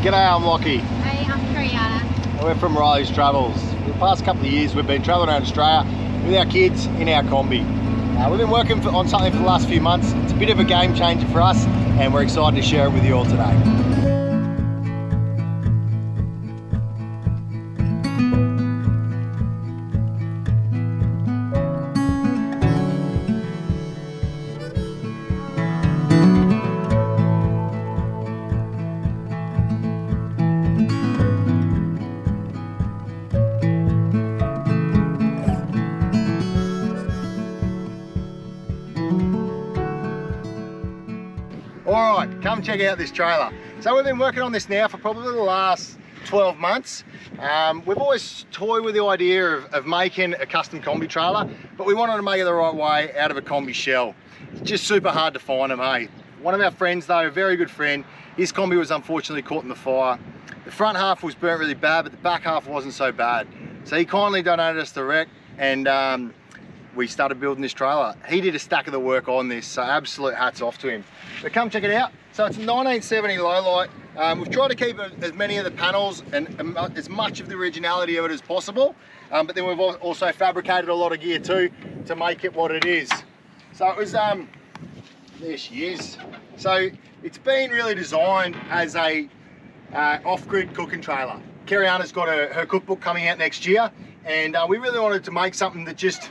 G'day, I'm Lockie. Hey, I'm Kerri. We're from Riley's Travels. For the past couple of years we've been travelling around Australia with our kids in our combi. We've been working on something for the last few months. It's a bit of a game changer for us and we're excited to share it with you all today. Alright, come check out this trailer. So we've been working on this now for probably the last 12 months. We've always toyed with the idea of making a custom combi trailer, but we wanted to make it the right way out of a combi shell. It's just super hard to find them, hey. One of our friends though, a very good friend, his combi was unfortunately caught in the fire. The front half was burnt really bad, but the back half wasn't so bad. So he kindly donated us the wreck and we started building this trailer. He did a stack of the work on this, so absolute hats off to him. But come check it out. So it's a 1970 low light. We've tried to keep as many of the panels and as much of the originality of it as possible. But then we've also fabricated a lot of gear too to make it what it is. So it was, there she is. So it's been really designed as a off-grid cooking trailer. Kerri's got her cookbook coming out next year, and we really wanted to make something that just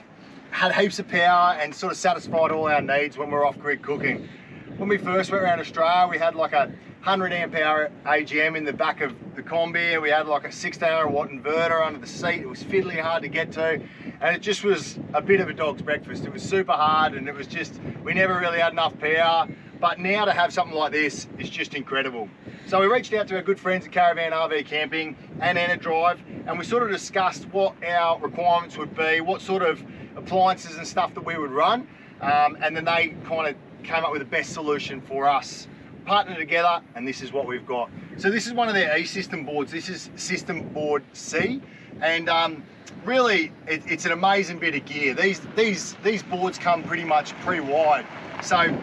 had heaps of power and sort of satisfied all our needs when we're off-grid cooking. When we first went around Australia, we had like a 100 amp hour AGM in the back of the combi. We had like a 1600 watt inverter under the seat. It was fiddly hard to get to, and it just was a bit of a dog's breakfast. It was super hard, and it was just, we never really had enough power. But now to have something like this is just incredible. So we reached out to our good friends at Caravan RV Camping and Enerdrive, and we sort of discussed what our requirements would be, what sort of appliances and stuff that we would run, and then they kind of came up with the best solution for us. Partnered together, and this is what we've got. So this is one of their E-system boards. This is system board C, and really it's an amazing bit of gear. These boards come pretty much pre-wired, so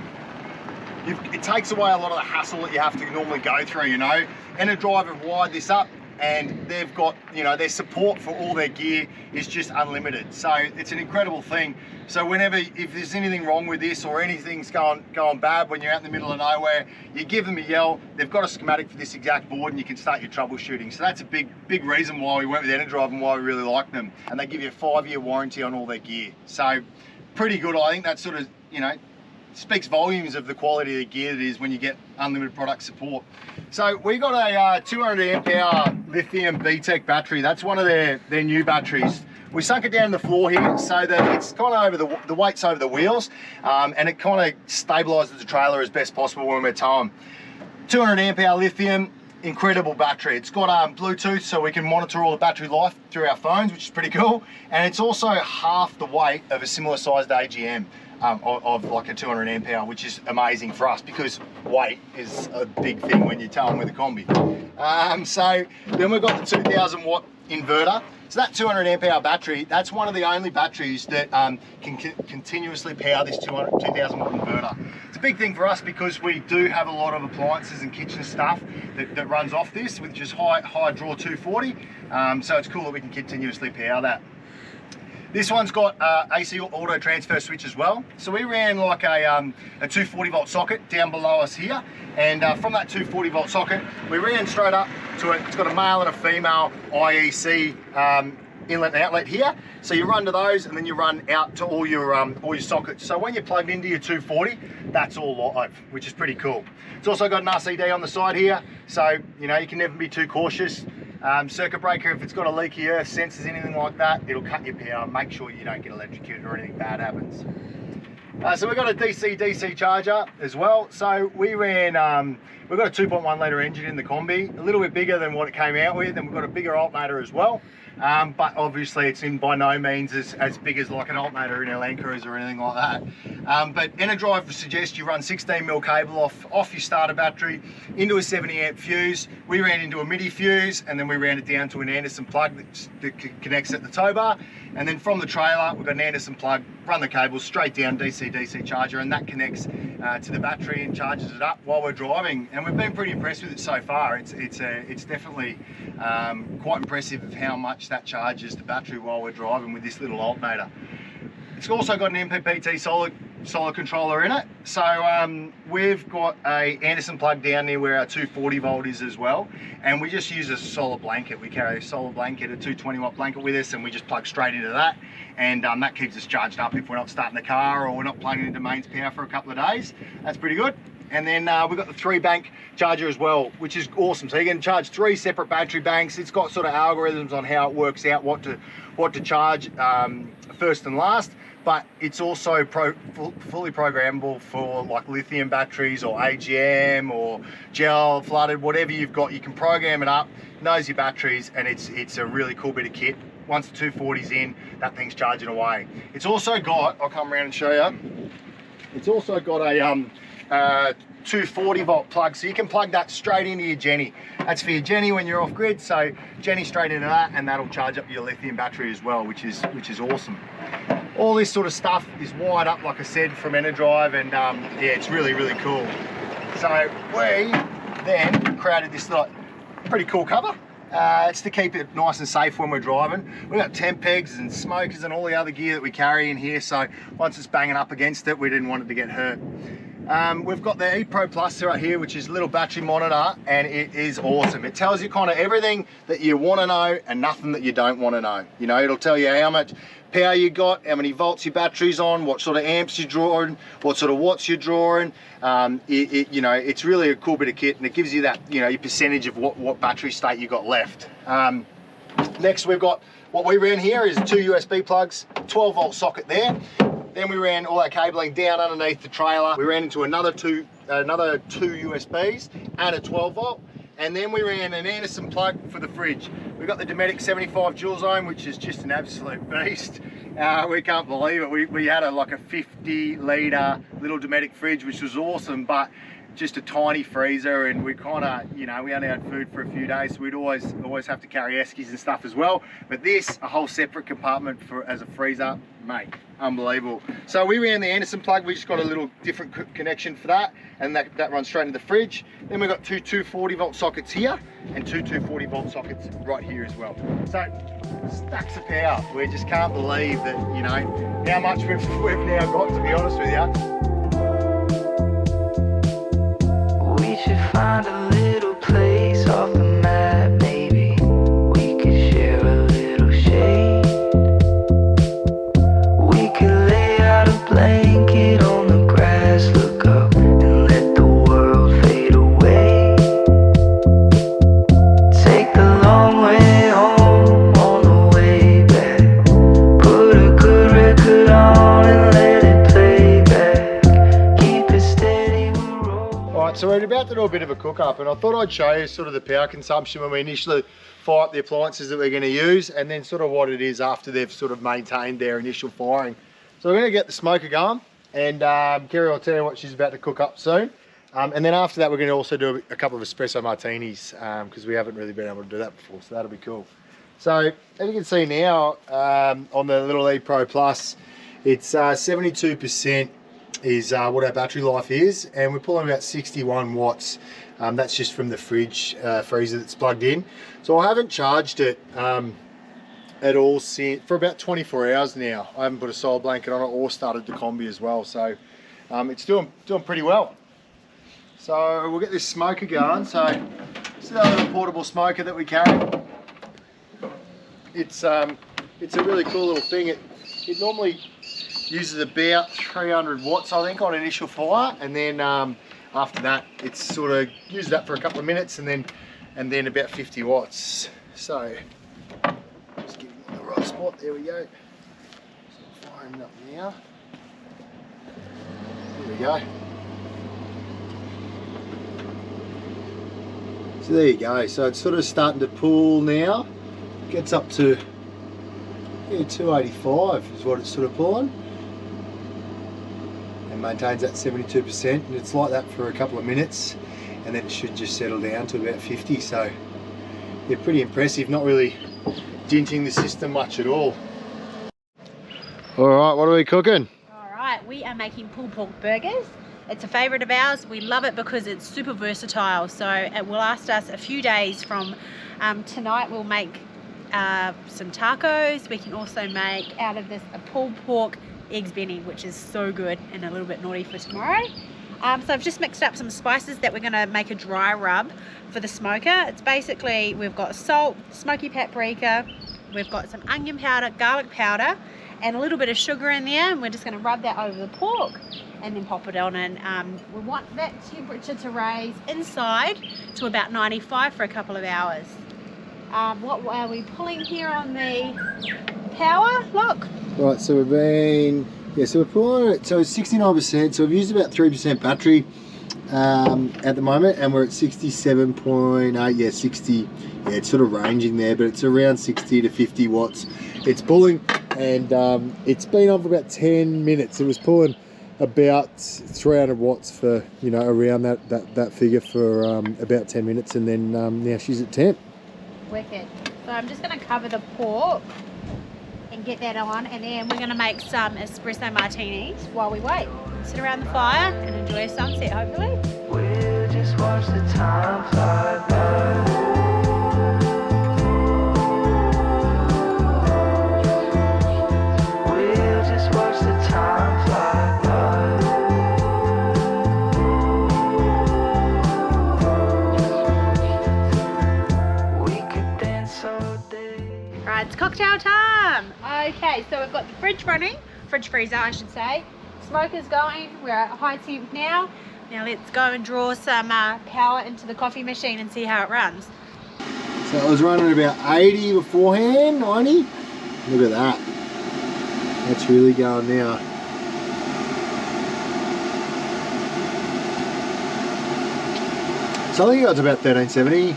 it takes away a lot of the hassle that you have to normally go through, you know. Enerdrive have wired this up, and they've got, you know, their support for all their gear is just unlimited. So it's an incredible thing. So whenever, if there's anything wrong with this or anything's going bad when you're out in the middle of nowhere, you give them a yell. They've got a schematic for this exact board, and you can start your troubleshooting. So that's a big reason why we went with Enerdrive and why we really like them. And they give you a 5-year warranty on all their gear. So pretty good. I think that sort of, you know, speaks volumes of the quality of the gear that is when you get unlimited product support. So we got a 200 amp hour lithium battery. That's one of their new batteries. We sunk it down in the floor here so that it's kind of over the weight's over the wheels, and it kind of stabilizes the trailer as best possible when we're towing. 200 amp hour lithium, incredible battery. It's got Bluetooth, so we can monitor all the battery life through our phones, which is pretty cool. And it's also half the weight of a similar sized AGM. Of like a 200 amp hour, which is amazing for us because weight is a big thing when you're towing with a combi. So then we've got the 2000 watt inverter. So that 200 amp hour battery, that's one of the only batteries that can continuously power this 2000 watt inverter. It's a big thing for us because we do have a lot of appliances and kitchen stuff that runs off this, which is high draw 240. So it's cool that we can continuously power that. This one's got AC auto transfer switch as well. So we ran like a 240 volt socket down below us here. And from that 240 volt socket, we ran straight up to it. It's got a male and a female IEC inlet and outlet here. So you run to those and then you run out to all your sockets. So when you're plugged into your 240, that's all live, which is pretty cool. It's also got an RCD on the side here. So, you know, you can never be too cautious. Circuit breaker, if it's got a leaky earth, sensors, anything like that, it'll cut your power. Make sure you don't get electrocuted or anything bad happens. So we've got a DC charger as well. So we ran, we've got a 2.1 litre engine in the combi, a little bit bigger than what it came out with, and we've got a bigger alternator as well. But obviously it's by no means as big as like an alternator in a Land Cruiser or anything like that. But Enerdrive suggests you run 16mm cable off your starter battery into a 70 amp fuse. We ran into a MIDI fuse, and then we ran it down to an Anderson plug that connects at the tow bar, And then from the trailer, we've got an Anderson plug, run the cables straight down DC-DC charger, and that connects to the battery and charges it up while we're driving. And we've been pretty impressed with it so far. It's definitely quite impressive of how much that charges the battery while we're driving with this little alternator. It's also got an MPPT solar controller in it. So we've got a Anderson plug down there where our 240 volt is as well. And we just use a solar blanket. We carry a solar blanket, a 220 watt blanket with us, and we just plug straight into that. And that keeps us charged up if we're not starting the car or we're not plugging into mains power for a couple of days. That's pretty good. And then we've got the 3-bank charger as well, which is awesome. So you can charge 3 separate battery banks. It's got sort of algorithms on how it works out what to charge first and last. But it's also fully programmable for like lithium batteries or AGM or gel flooded, whatever you've got. You can program it up, knows your batteries, and it's a really cool bit of kit. Once the 240's in, that thing's charging away. It's also got, I'll come around and show you, it's also got a 240 volt plug, so you can plug that straight into your Jenny. That's for your Jenny when you're off grid, so Jenny straight into that, and that'll charge up your lithium battery as well, which is awesome. All this sort of stuff is wired up, like I said, from Enerdrive, and yeah, it's really, really cool. So we then created this like pretty cool cover. It's to keep it nice and safe when we're driving. We've got tent pegs and smokers and all the other gear that we carry in here, so once it's banging up against it, we didn't want it to get hurt. We've got the ePro Plus right here, which is a little battery monitor, and it is awesome. It tells you kind of everything that you want to know and nothing that you don't want to know. You know, it'll tell you how much power you got, how many volts your battery's on, what sort of amps you're drawing, what sort of watts you're drawing. You know, it's really a cool bit of kit, and it gives you that, you know, your percentage of what battery state you got left. Next, we've got what we ran here is 2 USB plugs, 12 volt socket there. Then we ran all our cabling down underneath the trailer. We ran into another two USBs and a 12 volt. And then we ran an Anderson plug for the fridge. We've got the Dometic 75 dual zone, which is just an absolute beast. We can't believe it. We had like a 50 litre little Dometic fridge, which was awesome, but just a tiny freezer, and we kind of, you know, we only had food for a few days, so we'd always have to carry eskies and stuff as well. But this, a whole separate compartment as a freezer, mate, unbelievable. So we ran the Anderson plug. We just got a little different connection for that, and that runs straight into the fridge. Then we've got 2 240 volt sockets here and 2 240 volt sockets right here as well. So stacks of power. We just can't believe that, you know, how much we've now got, to be honest with you. We should find a little place off the map, maybe we could share a little shade. We could lay out a blanket on the grass, look up and let the world fade away. Take the long way home on the way back. Put a good record on and let it play back. Keep it steady, we'll roll. Alright, so we're about to do a bit of a cook up, and I thought I'd show you sort of the power consumption when we initially fire up the appliances that we're going to use, and then sort of what it is after they've sort of maintained their initial firing. So we're going to get the smoker going, and Kerri will tell you what she's about to cook up soon. And then after that, we're going to also do a couple of espresso martinis, because we haven't really been able to do that before, so that'll be cool. So as you can see now on the little ePro Plus, it's 72% is what our battery life is, and we're pulling about 61 watts. That's just from the fridge freezer that's plugged in. So I haven't charged it at all for about 24 hours now. I haven't put a solar blanket on it or started the combi as well, so it's doing pretty well. So we'll get this smoker going. So this is our little portable smoker that we carry. It's a really cool little thing. It normally uses about 300 watts, I think, on initial fire, and then after that, it's sort of uses that for a couple of minutes, and then about 50 watts. So just get it in the right spot. There we go. So firing it up now. There we go. So there you go. So it's sort of starting to pull now. Gets up to 285 is what it's sort of pulling. Maintains that 72%, and it's like that for a couple of minutes, and then it should just settle down to about 50. So they're pretty impressive, not really denting the system much at all. All right, what are we cooking? All right, we are making pulled pork burgers. It's a favourite of ours. We love it because it's super versatile. So it will last us a few days from tonight. We'll make some tacos. We can also make out of this a pulled pork eggs benny, which is so good and a little bit naughty for tomorrow. So I've just mixed up some spices that we're going to make a dry rub for the smoker. It's basically, we've got salt, smoky paprika, we've got some onion powder, garlic powder, and a little bit of sugar in there, and we're just going to rub that over the pork and then pop it on. And we want that temperature to raise inside to about 95 for a couple of hours. What are we pulling here on the power? Look. Right, so we've been, so we're pulling it, so it's 69%, so we've used about 3% battery at the moment, and we're at 67.8, 60, it's sort of ranging there, but it's around 60 to 50 watts. It's pulling, and it's been on for about 10 minutes. It was pulling about 300 watts for, around that figure for about 10 minutes, and then now she's at temp. Wicked. So I'm just going to cover the pork and get that on, and then we're going to make some espresso martinis while we wait. Sit around the fire and enjoy a sunset, hopefully. We'll just watch the time fly by. We'll just watch the time fly by. We could dance all day. Right, it's cocktail time. Okay, so we've got the fridge running, fridge freezer I should say. Smoker's going, we're at high temp now. Now let's go and draw some power into the coffee machine and see how it runs. So it was running about 80 beforehand, 90. Look at that. That's really going now. So I think that's about 1370.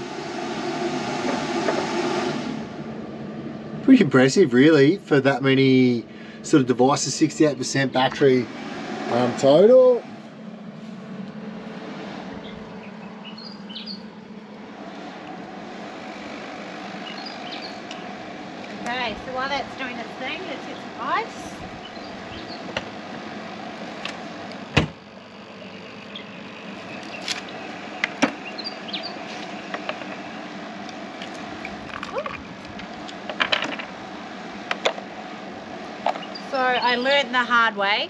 Pretty impressive really for that many sort of devices, 68% battery total. Okay, so while that's doing its thing, let's get some ice. So I learned the hard way.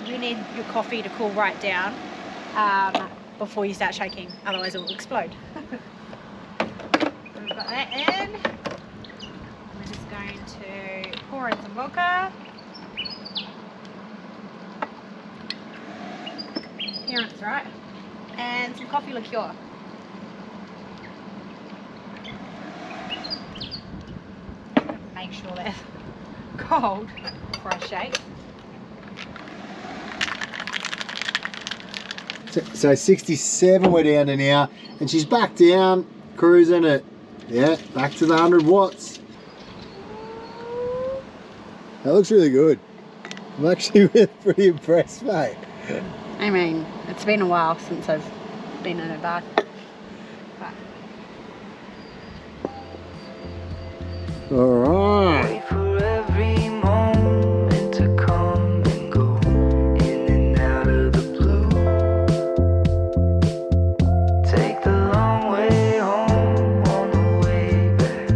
You need your coffee to cool right down before you start shaking, otherwise it will explode. We've got that in. We're just going to pour in some vodka. Appearance, right? And some coffee liqueur. Make sure they're cold before I shake. So 67 we're down to now, and she's back down, cruising at, back to the 100 watts. That looks really good. I'm actually pretty impressed, mate. I mean, it's been a while since I've been in a bath. All right. Wait for every moment to come and go, in and out of the blue. Take the long way home on the way back.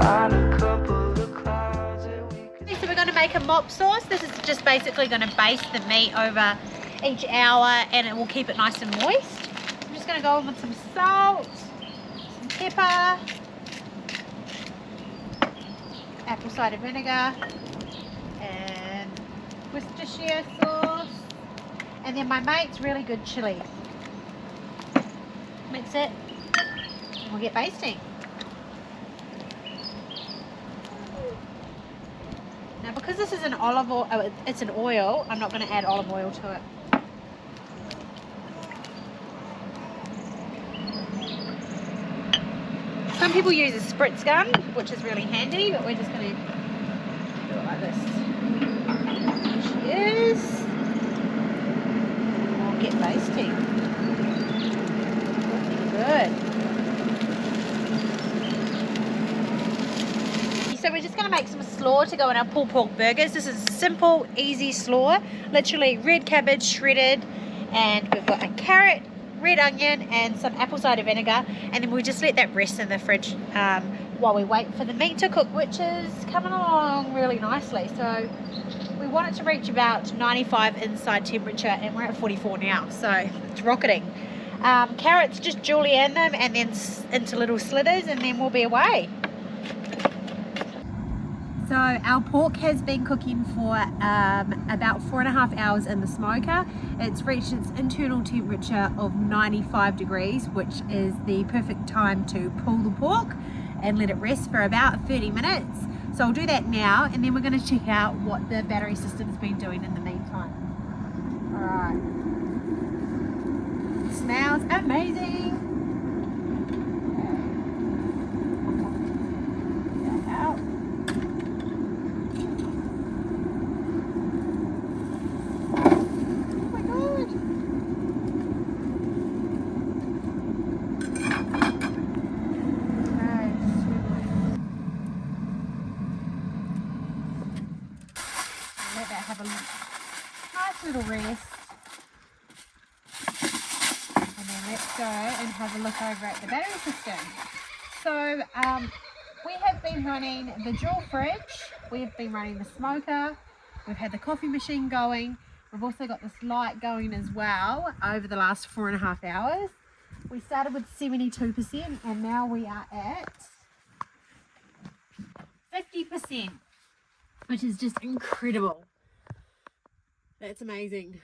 Find a couple of clouds that we could. So we're going to make a mop sauce. This is just basically going to baste the meat over each hour, and it will keep it nice and moist. I'm just going to go in with some salt, some pepper, apple cider vinegar, and Worcestershire sauce, and then my mate's really good chili. Mix it, and we'll get basting. Now because this is an olive oil, it's an oil, I'm not going to add olive oil to it. Some people use a spritz gun, which is really handy, but we're just going to do it like this. There she is. And we'll get basting. Looking good. So we're just going to make some slaw slaw to go in our pulled pork burgers. This is a simple, easy slaw. Literally red cabbage shredded, and we've got a carrot, red onion, and some apple cider vinegar. And then we'll just let that rest in the fridge while we wait for the meat to cook, which is coming along really nicely. So we want it to reach about 95 inside temperature, and we're at 44 now, so it's rocketing. Carrots, just julienne them and then into little slithers, and then we'll be away. So our pork has been cooking for about 4.5 hours in the smoker. It's reached its internal temperature of 95 degrees, which is the perfect time to pull the pork and let it rest for about 30 minutes. So I'll do that now, and then we're going to check out what the battery system's been doing in the meantime. Alright. Smells amazing. Get that out. Oh my god. Let that have a nice little rest. Let's go and have a look over at the battery system. So we have been running the dual fridge, we have been running the smoker, we've had the coffee machine going, we've also got this light going as well over the last 4.5 hours. We started with 72% and now we are at 50%, which is just incredible. That's amazing.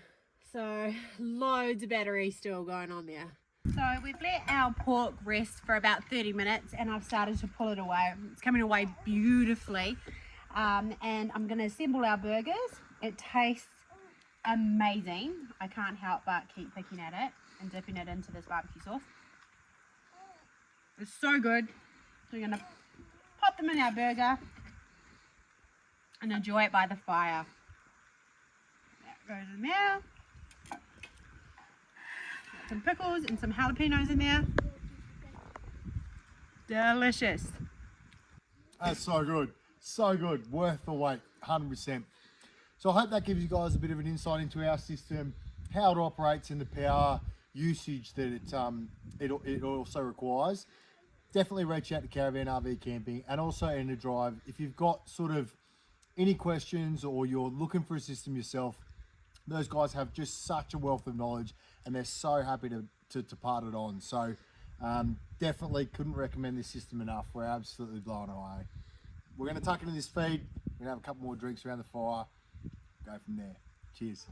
So loads of battery still going on there. So we've let our pork rest for about 30 minutes and I've started to pull it away. It's coming away beautifully. And I'm going to assemble our burgers. It tastes amazing. I can't help but keep picking at it and dipping it into this barbecue sauce. It's so good. So we're going to pop them in our burger and enjoy it by the fire. That goes in there. Some pickles and some jalapenos in there. Delicious. That's so good. So good. Worth the wait. 100%. So I hope that gives you guys a bit of an insight into our system, how it operates, and the power usage that it also requires. Definitely reach out to Caravan RV Camping and also Enerdrive. If you've got sort of any questions or you're looking for a system yourself, those guys have just such a wealth of knowledge and they're so happy to part it on. So definitely couldn't recommend this system enough. We're absolutely blown away. We're going to tuck into this feed. We're going to have a couple more drinks around the fire. Go from there. Cheers.